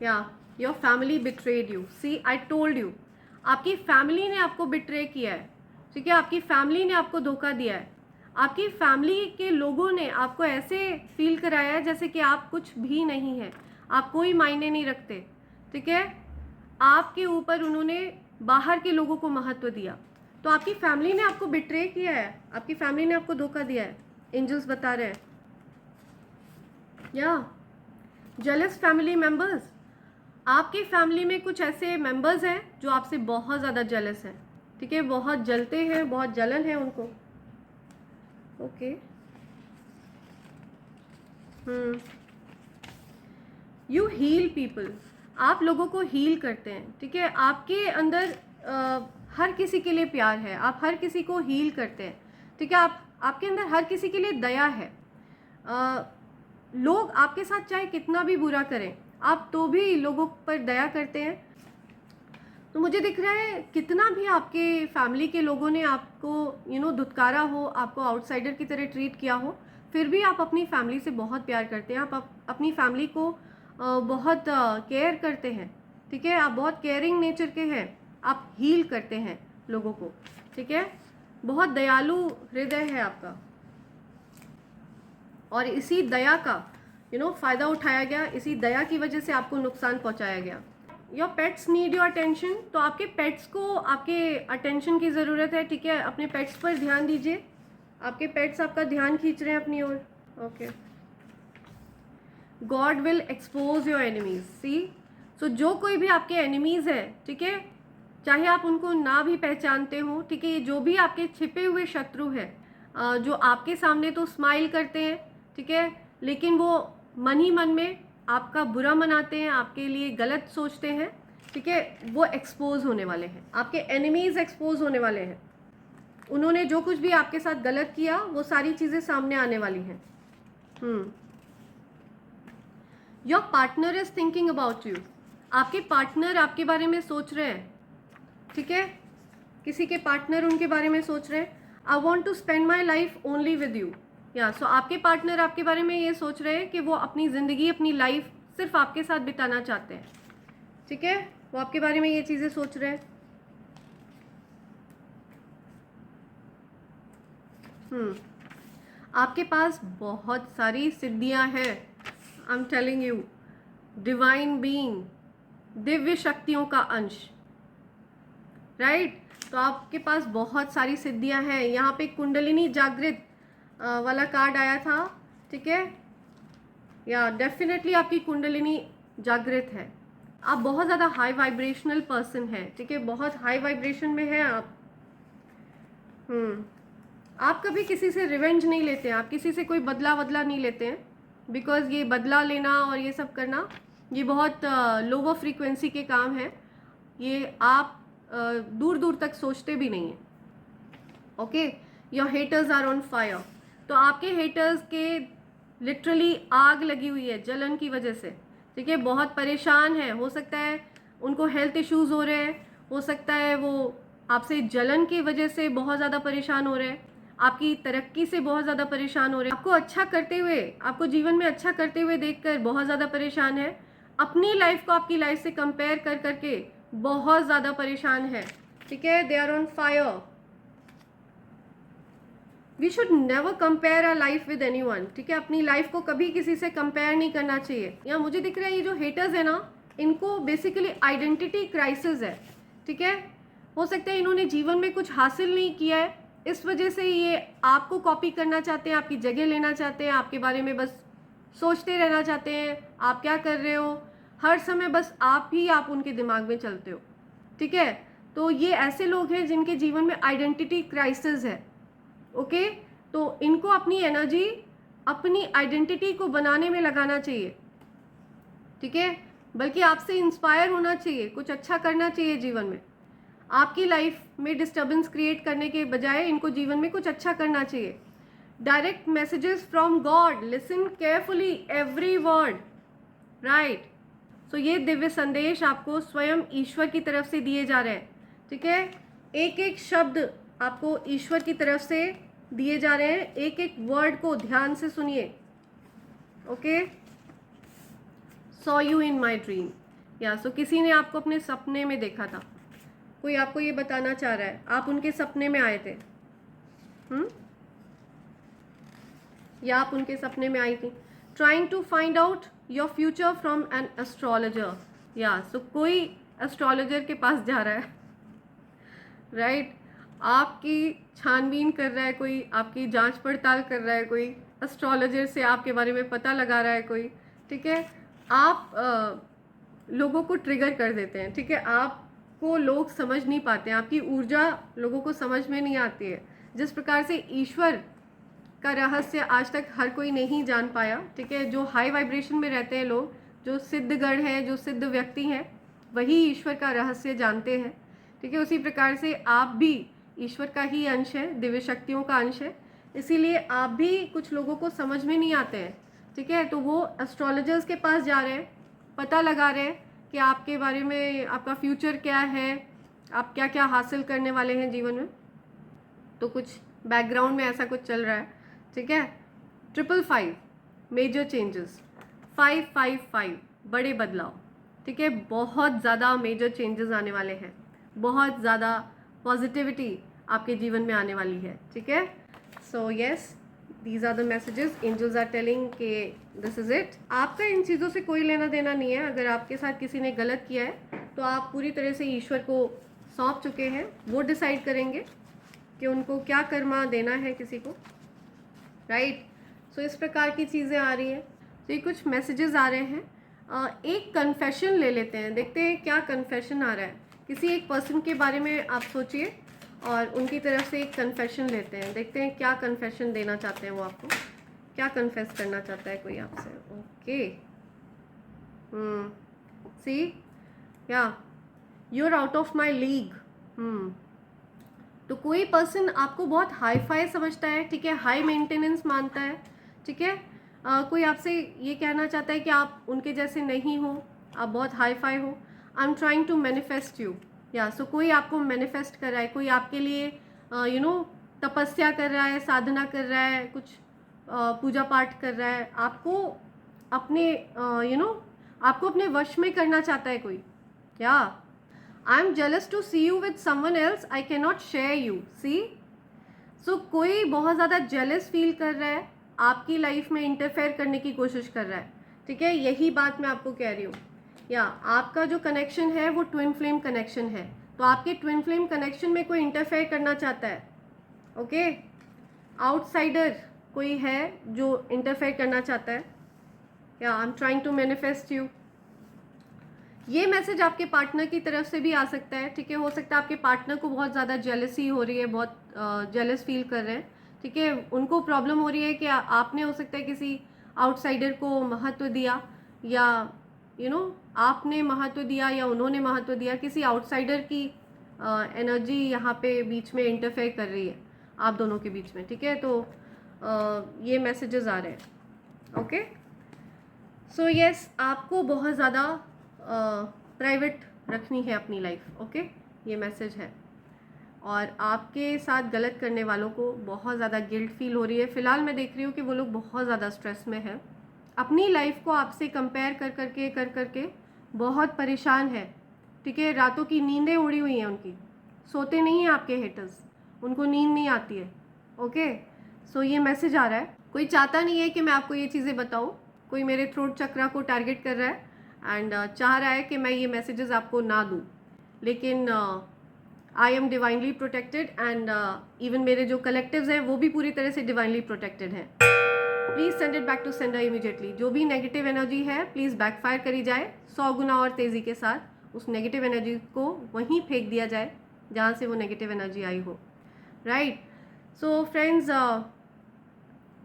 या your family betrayed you. See, I told you, आपकी फैमिली ने आपको बिट्रे किया है। ठीक है, आपकी फैमिली ने आपको धोखा दिया है। आपकी फैमिली के लोगों ने आपको ऐसे फील कराया है जैसे कि आप कुछ भी नहीं है, आप कोई मायने नहीं रखते। ठीक है, आपके ऊपर उन्होंने बाहर के लोगों को महत्व दिया, तो आपकी फैमिली ने आपको बिट्रे किया है, आपकी फैमिली ने आपको धोखा दिया है, एंजल्स बता रहे हैं। या जेलस फैमिली मेंबर्स, आपकी फैमिली में कुछ ऐसे मेंबर्स हैं जो आपसे बहुत ज़्यादा जेलस हैं, ठीक है, बहुत जलते हैं, बहुत जलन है उनको। ओके, यू हील पीपल, आप लोगों को हील करते हैं, ठीक है, आपके अंदर हर किसी के लिए प्यार है, आप हर किसी को हील करते हैं, ठीक है, आपके अंदर हर किसी के लिए दया है। लोग आपके साथ चाहे कितना भी बुरा करें, आप तो भी लोगों पर दया करते हैं। तो मुझे दिख रहा है कितना भी आपके फैमिली के लोगों ने आपको धुतकारा हो, आपको आउटसाइडर की तरह ट्रीट किया हो, फिर भी आप अपनी फैमिली से बहुत प्यार करते हैं, आप अपनी फैमिली को बहुत केयर करते हैं, ठीक है, आप बहुत केयरिंग नेचर के हैं, आप हील करते हैं लोगों को, ठीक है, बहुत दयालु हृदय है आपका, और इसी दया का फ़ायदा उठाया गया, इसी दया की वजह से आपको नुकसान पहुंचाया गया। Your pets need your attention, तो आपके पेट्स को आपके अटेंशन की ज़रूरत है, ठीक है, अपने पेट्स पर ध्यान दीजिए, आपके पेट्स आपका ध्यान खींच रहे हैं अपनी ओर। Okay, God will expose your enemies, see, so जो कोई भी आपके एनिमीज़ हैं, ठीक है, चाहे आप उनको ना भी पहचानते हो, ठीक है, जो भी आपके छिपे हुए शत्रु हैं, जो आपके सामने तो स्माइल करते हैं, ठीक है, लेकिन वो मन ही मन में आपका बुरा मनाते हैं, आपके लिए गलत सोचते हैं, ठीक है, वो एक्सपोज होने वाले हैं, आपके एनिमीज़ एक्सपोज होने वाले हैं। उन्होंने जो कुछ भी आपके साथ गलत किया वो सारी चीज़ें सामने आने वाली हैं। Your partner is thinking about you, आपके पार्टनर आपके बारे में सोच रहे हैं, ठीक है, किसी के पार्टनर उनके बारे में सोच रहे हैं। I want to spend my life only with you, या सो आपके पार्टनर आपके बारे में ये सोच रहे हैं कि वो अपनी ज़िंदगी, अपनी लाइफ सिर्फ आपके साथ बिताना चाहते हैं, ठीक है, वो आपके बारे में ये चीज़ें सोच रहे हैं। आपके पास बहुत सारी सिद्धियां हैं, I am telling you, divine being, Divya शक्तियों का अंश, राइट, तो आपके पास बहुत सारी सिद्धियां हैं। यहाँ पे कुंडलिनी जागृत वाला कार्ड आया था, ठीक है, या डेफिनेटली आपकी कुंडलिनी जागृत है, आप बहुत ज़्यादा हाई वाइब्रेशनल पर्सन हैं, ठीक है, बहुत हाई वाइब्रेशन में हैं आप। आप कभी किसी से रिवेंज नहीं लेते हैं, आप किसी से कोई बदला नहीं लेते हैं, बिकॉज ये बदला लेना और ये सब करना ये बहुत लोअर फ्रीक्वेंसी के काम है, ये आप दूर दूर तक सोचते भी नहीं हैं। Okay, your haters are on fire, तो आपके हेटर्स के लिटरली आग लगी हुई है जलन की वजह से, ठीक है, बहुत परेशान है, हो सकता है उनको हेल्थ इश्यूज़ हो रहे हैं, हो सकता है वो आपसे जलन की वजह से बहुत ज़्यादा परेशान हो रहे हैं, आपकी तरक्की से बहुत ज़्यादा परेशान हो रहे हैं, आपको अच्छा करते हुए, आपको जीवन में अच्छा करते हुए देखकर बहुत ज़्यादा परेशान है, अपनी लाइफ को आपकी लाइफ से कंपेयर कर करके बहुत ज़्यादा परेशान है, ठीक है, they are on fire. We should never compare our life with anyone, ठीक है, अपनी लाइफ को कभी किसी से कंपेयर नहीं करना चाहिए। यहाँ मुझे दिख रहा है ये जो हेटर्स है ना, इनको बेसिकली आइडेंटिटी क्राइसिस है, ठीक है, हो सकता है इन्होंने जीवन में कुछ हासिल नहीं किया है, इस वजह से ये आपको कॉपी करना चाहते हैं, आपकी जगह लेना चाहते हैं, आपके बारे में बस सोचते रहना चाहते हैं, आप क्या कर रहे हो, हर समय बस आप उनके दिमाग में चलते हो, ठीक है, तो ये ऐसे लोग हैं जिनके जीवन में आइडेंटिटी क्राइसिस है। ओके, तो इनको अपनी एनर्जी अपनी आइडेंटिटी को बनाने में लगाना चाहिए, ठीक है, बल्कि आपसे इंस्पायर होना चाहिए, कुछ अच्छा करना चाहिए जीवन में, आपकी लाइफ में डिस्टर्बेंस क्रिएट करने के बजाय इनको जीवन में कुछ अच्छा करना चाहिए। Direct messages from God, listen carefully every word, right, so ये दिव्य संदेश आपको स्वयं ईश्वर की तरफ से दिए जा रहे हैं, ठीक है, एक एक शब्द आपको ईश्वर की तरफ से दिए जा रहे हैं, एक एक वर्ड को ध्यान से सुनिए। Okay, saw you in my dream, या सो किसी ने आपको अपने सपने में देखा था, कोई आपको ये बताना चाह रहा है आप उनके सपने में आए थे, या आप उनके सपने में आई थी। Trying to find out your future from an astrologer, या सो कोई एस्ट्रोलॉजर के पास जा रहा है, राइट? आपकी छानबीन कर रहा है कोई, आपकी जांच पड़ताल कर रहा है कोई, एस्ट्रोलॉजर से आपके बारे में पता लगा रहा है कोई, ठीक है? आप लोगों को ट्रिगर कर देते हैं, ठीक है? आपको लोग समझ नहीं पाते हैं, आपकी ऊर्जा लोगों को समझ में नहीं आती है। जिस प्रकार से ईश्वर का रहस्य आज तक हर कोई नहीं जान पाया, ठीक है? जो हाई वाइब्रेशन में रहते हैं लोग, जो सिद्धगण हैं, जो सिद्ध व्यक्ति हैं, वही ईश्वर का रहस्य जानते हैं, ठीक है? उसी प्रकार से आप भी ईश्वर का ही अंश है, दिव्य शक्तियों का अंश है, इसीलिए आप भी कुछ लोगों को समझ में नहीं आते हैं, ठीक है? तो वो एस्ट्रोलॉजर्स के पास जा रहे हैं, पता लगा रहे हैं कि आपके बारे में, आपका फ्यूचर क्या है, आप क्या क्या हासिल करने वाले हैं जीवन में। तो कुछ बैकग्राउंड में ऐसा कुछ चल रहा है, ठीक है? 555 मेजर चेंजेस, 555 बड़े बदलाव, ठीक है? बहुत ज़्यादा मेजर चेंजेस आने वाले हैं, बहुत ज़्यादा पॉजिटिविटी आपके जीवन में आने वाली है, ठीक है? So yes, these are the messages angels are telling कि दिस इज़ इट। आपका इन चीज़ों से कोई लेना देना नहीं है। अगर आपके साथ किसी ने गलत किया है तो आप पूरी तरह से ईश्वर को सौंप चुके हैं, वो डिसाइड करेंगे कि उनको क्या कर्मा देना है किसी को, राइट? सो इस प्रकार की चीज़ें आ रही हैं। तो ये कुछ मैसेजेस आ रहे हैं। एक कन्फेशन ले लेते हैं, देखते हैं क्या कन्फेशन आ रहा है। किसी एक पर्सन के बारे में आप सोचिए और उनकी तरफ से एक कन्फेशन लेते हैं, देखते हैं क्या कन्फेशन देना चाहते हैं वो आपको, क्या कन्फेस करना चाहता है कोई आपसे। ओके, सी या you are out of my league. तो कोई पर्सन आपको बहुत हाई फाई समझता है, ठीक है? हाई मेंटेनेंस मानता है, ठीक है? कोई आपसे ये कहना चाहता है कि आप उनके जैसे नहीं हो, आप बहुत हाई फाई हो। I am trying to manifest you, या सो कोई आपको मैनिफेस्ट कर रहा है, कोई आपके लिए तपस्या कर रहा है, साधना कर रहा है, कुछ पूजा पाठ कर रहा है, आपको अपने आपको अपने वश में करना चाहता है कोई। या I am jealous to see you with someone else, I can not share you, see. So कोई बहुत ज़्यादा जेलस फील कर रहा है, आपकी लाइफ में इंटरफेयर करने की कोशिश कर रहा है, ठीक है? यही बात मैं आपको कह रही हूँ। या आपका जो कनेक्शन है वो ट्विन फ्लेम कनेक्शन है, तो आपके ट्विन फ्लेम कनेक्शन में कोई इंटरफेयर करना चाहता है, ओके? आउटसाइडर कोई है जो इंटरफेयर करना चाहता है। या I am trying to manifest you. ये मैसेज आपके पार्टनर की तरफ से भी आ सकता है, ठीक है? हो सकता है आपके पार्टनर को बहुत ज़्यादा जेलसी हो रही है, बहुत जेलस फील कर रहे हैं, ठीक है? उनको प्रॉब्लम हो रही है कि आपने हो सकता है किसी आउटसाइडर को महत्व दिया, या आपने महत्व दिया या उन्होंने महत्व दिया, किसी आउटसाइडर की एनर्जी यहाँ पे बीच में इंटरफेयर कर रही है आप दोनों के बीच में, ठीक है? तो ये मैसेजेस आ रहे हैं, ओके? सो यस, आपको बहुत ज़्यादा प्राइवेट रखनी है अपनी लाइफ, ओके? ये मैसेज है। और आपके साथ गलत करने वालों को बहुत ज़्यादा गिल्ट फील हो रही है। फ़िलहाल मैं देख रही हूँ कि वो लोग बहुत ज़्यादा स्ट्रेस में है, अपनी लाइफ को आपसे कंपेयर कर करके बहुत परेशान है, ठीक है? रातों की नींदें उड़ी हुई हैं उनकी, सोते नहीं हैं आपके हेटर्स, उनको नींद नहीं आती है, ओके? सो ये मैसेज आ रहा है, कोई चाहता नहीं है कि मैं आपको ये चीज़ें बताऊँ, कोई मेरे थ्रोट चक्रा को टारगेट कर रहा है एंड चाह रहा है कि मैं ये मैसेजेस आपको ना दूँ, लेकिन I am divinely protected and even मेरे जो कलेक्टिव्स हैं वो भी पूरी तरह से डिवाइनली प्रोटेक्टेड हैं। Please send it back to sender immediately. जो भी नेगेटिव एनर्जी है प्लीज़ बैकफायर करी जाए, 100 गुना और तेज़ी के साथ उस नेगेटिव एनर्जी को वहीं फेंक दिया जाए जहाँ से वो नेगेटिव एनर्जी आई हो, राइट? सो फ्रेंड्स,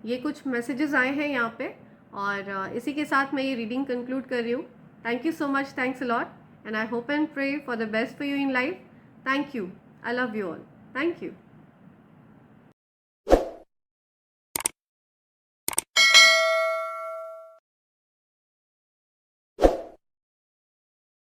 ये कुछ मैसेजेस आए हैं यहाँ पे और इसी के साथ मैं ये रीडिंग कंक्लूड कर रही हूँ। Thank you so much, thanks a lot and I hope and pray for the best for you in life. Thank you, I love you all, thank you.